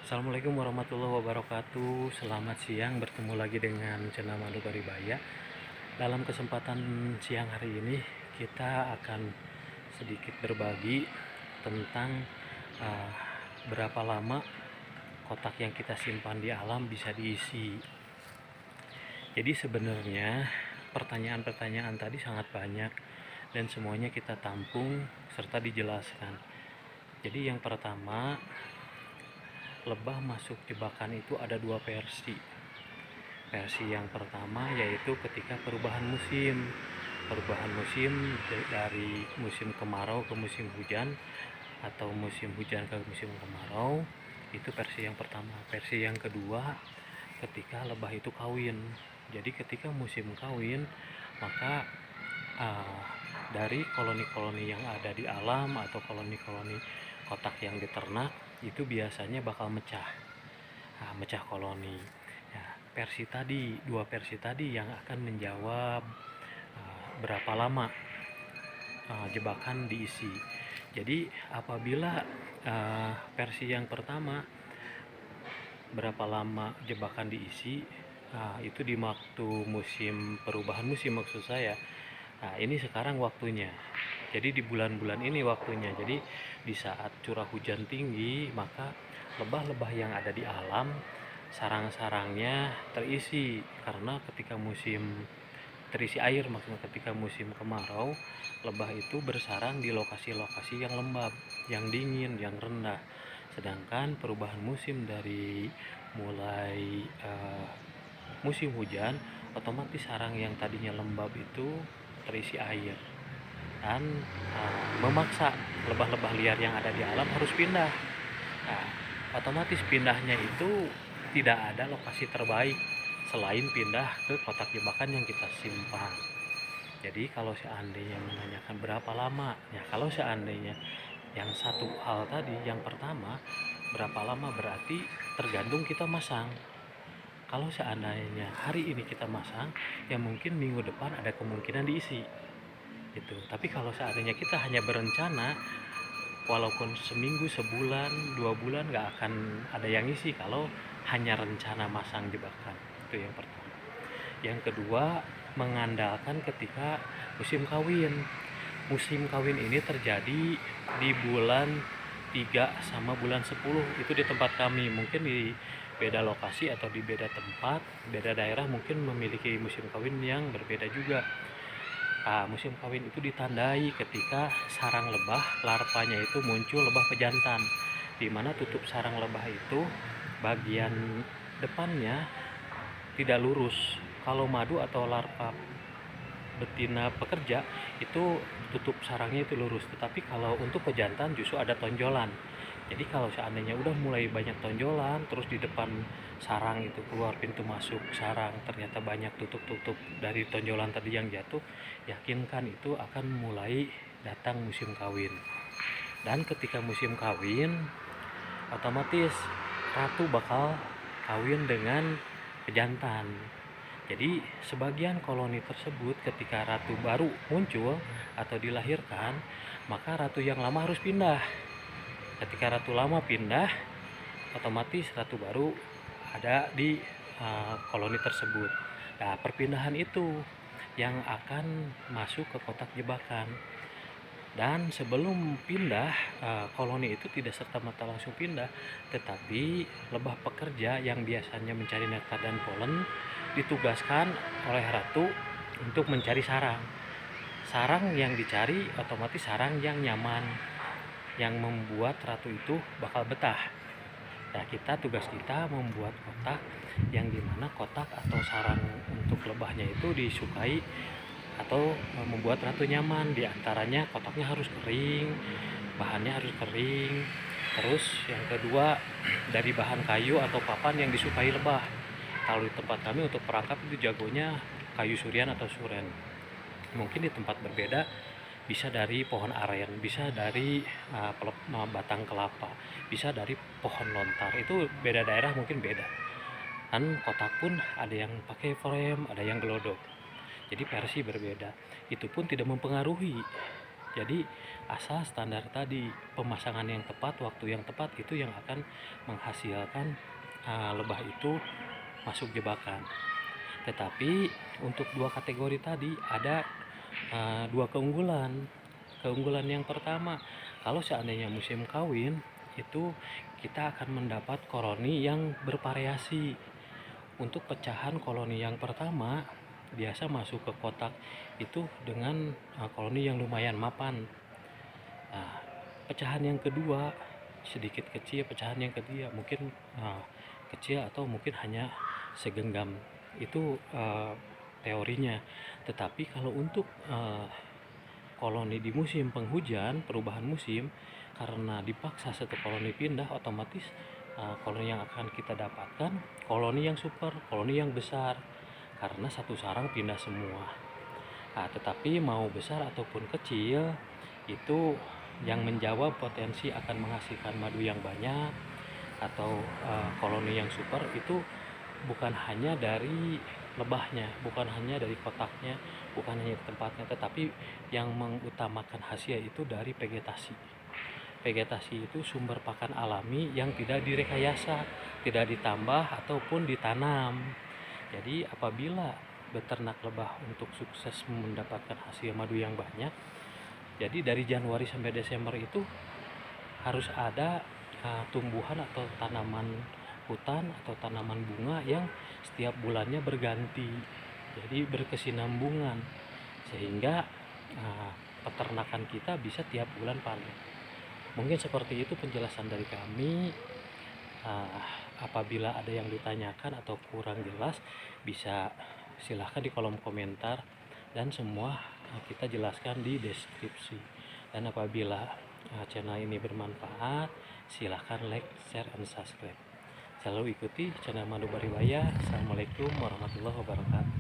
Assalamualaikum warahmatullahi wabarakatuh. Selamat siang, bertemu lagi dengan Cenah Madu Paribaya. Dalam kesempatan siang hari ini kita akan sedikit berbagi tentang uh, berapa lama kotak yang kita simpan di alam bisa diisi. Jadi sebenarnya pertanyaan-pertanyaan tadi sangat banyak dan semuanya kita tampung serta dijelaskan. Jadi yang pertama, lebah masuk jebakan itu ada dua versi. Versi yang pertama yaitu ketika perubahan musim. Perubahan musim dari musim kemarau ke musim hujan atau musim hujan ke musim kemarau, itu versi yang pertama. Versi yang kedua ketika lebah itu kawin. Jadi ketika musim kawin, maka uh, dari koloni-koloni yang ada di alam atau koloni-koloni kotak yang diternak itu biasanya bakal mecah koloni. Ya, dua versi tadi yang akan menjawab berapa lama jebakan diisi. Jadi apabila versi yang pertama, berapa lama jebakan diisi, itu di waktu musim perubahan musim maksud saya. Nah, ini sekarang waktunya. Jadi di bulan-bulan ini waktunya. Jadi di saat curah hujan tinggi, maka lebah-lebah yang ada di alam sarang-sarangnya terisi, karena ketika musim terisi air, maksudnya ketika musim kemarau, lebah itu bersarang di lokasi-lokasi yang lembab, yang dingin, yang rendah. Sedangkan perubahan musim dari mulai musim hujan, otomatis sarang yang tadinya lembab itu terisi air dan memaksa lebah-lebah liar yang ada di alam harus pindah. Nah, otomatis pindahnya itu tidak ada lokasi terbaik selain pindah ke kotak jebakan yang kita simpan. Jadi kalau seandainya menanyakan berapa lama, ya kalau seandainya yang satu hal tadi, yang pertama berapa lama berarti tergantung kita masang. Kalau seandainya hari ini kita masang, ya mungkin minggu depan ada kemungkinan diisi gitu. Tapi kalau seandainya kita hanya berencana, walaupun seminggu, sebulan, 2 bulan nggak akan ada yang isi kalau hanya rencana masang jebakan. Itu yang pertama. Yang kedua, mengandalkan ketika musim kawin. Musim kawin ini terjadi di bulan 3 sama bulan 10. Itu di tempat kami. Mungkin di beda lokasi atau di beda tempat, beda daerah mungkin memiliki musim kawin yang berbeda juga. Musim kawin itu ditandai ketika sarang lebah larvanya itu muncul lebah pejantan, di mana tutup sarang lebah itu bagian depannya tidak lurus. Kalau madu atau larva betina pekerja itu tutup sarangnya itu lurus, tetapi kalau untuk pejantan justru ada tonjolan. Jadi kalau seandainya udah mulai banyak tonjolan, terus di depan sarang itu keluar pintu masuk sarang ternyata banyak tutup-tutup dari tonjolan tadi yang jatuh, yakinkan itu akan mulai datang musim kawin. Dan ketika musim kawin, otomatis ratu bakal kawin dengan pejantan. Jadi sebagian koloni tersebut ketika ratu baru muncul atau dilahirkan, maka ratu yang lama harus pindah. Ketika ratu lama pindah, otomatis ratu baru ada di koloni tersebut. Nah, perpindahan itu yang akan masuk ke kotak jebakan. Dan sebelum pindah, koloni itu tidak serta-merta langsung pindah, tetapi lebah pekerja yang biasanya mencari nektar dan polen ditugaskan oleh ratu untuk mencari sarang. Sarang yang dicari otomatis sarang yang nyaman, yang membuat ratu itu bakal betah. Nah, tugas kita membuat kotak yang dimana kotak atau sarang untuk lebahnya itu disukai atau membuat ratu nyaman. Di antaranya kotaknya harus kering, bahannya harus kering. Terus yang kedua, dari bahan kayu atau papan yang disukai lebah. Kalau di tempat kami untuk perangkap itu jagonya kayu surian atau suren. Mungkin di tempat berbeda bisa dari pohon aren, bisa dari batang kelapa, bisa dari pohon lontar. Itu beda daerah mungkin beda. Dan kotak pun ada yang pakai frame, ada yang gelodok. Jadi versi berbeda. Itu pun tidak mempengaruhi. Jadi asal standar tadi, pemasangan yang tepat, waktu yang tepat itu yang akan menghasilkan lebah itu masuk jebakan. Tetapi untuk dua kategori tadi ada dua keunggulan. Keunggulan yang pertama, kalau seandainya musim kawin itu kita akan mendapat koloni yang bervariasi. Untuk pecahan koloni yang pertama biasa masuk ke kotak itu dengan koloni yang lumayan mapan. Nah, pecahan yang kedua sedikit kecil, pecahan yang ketiga mungkin kecil atau mungkin hanya segenggam. Itu teorinya. Tetapi kalau untuk koloni di musim penghujan, perubahan musim, karena dipaksa satu koloni pindah, otomatis koloni yang akan kita dapatkan koloni yang super, koloni yang besar, karena satu sarang pindah semua. Tetapi mau besar ataupun kecil itu yang menjawab potensi akan menghasilkan madu yang banyak atau koloni yang super itu bukan hanya dari lebahnya, bukan hanya dari kotaknya, bukan hanya tempatnya, tetapi yang mengutamakan hasil itu dari vegetasi. Vegetasi itu sumber pakan alami yang tidak direkayasa, tidak ditambah ataupun ditanam. Jadi apabila beternak lebah untuk sukses mendapatkan hasil madu yang banyak, jadi dari Januari sampai Desember itu harus ada tumbuhan atau tanaman hutan atau tanaman bunga yang setiap bulannya berganti, jadi berkesinambungan, sehingga peternakan kita bisa tiap bulan panen. Mungkin seperti itu penjelasan dari kami. Apabila ada yang ditanyakan atau kurang jelas, bisa silahkan di kolom komentar dan semua kita jelaskan di deskripsi. Dan apabila channel ini bermanfaat, silahkan like, share, and subscribe. Selalu ikuti channel Madu Baribaya. Assalamualaikum warahmatullahi wabarakatuh.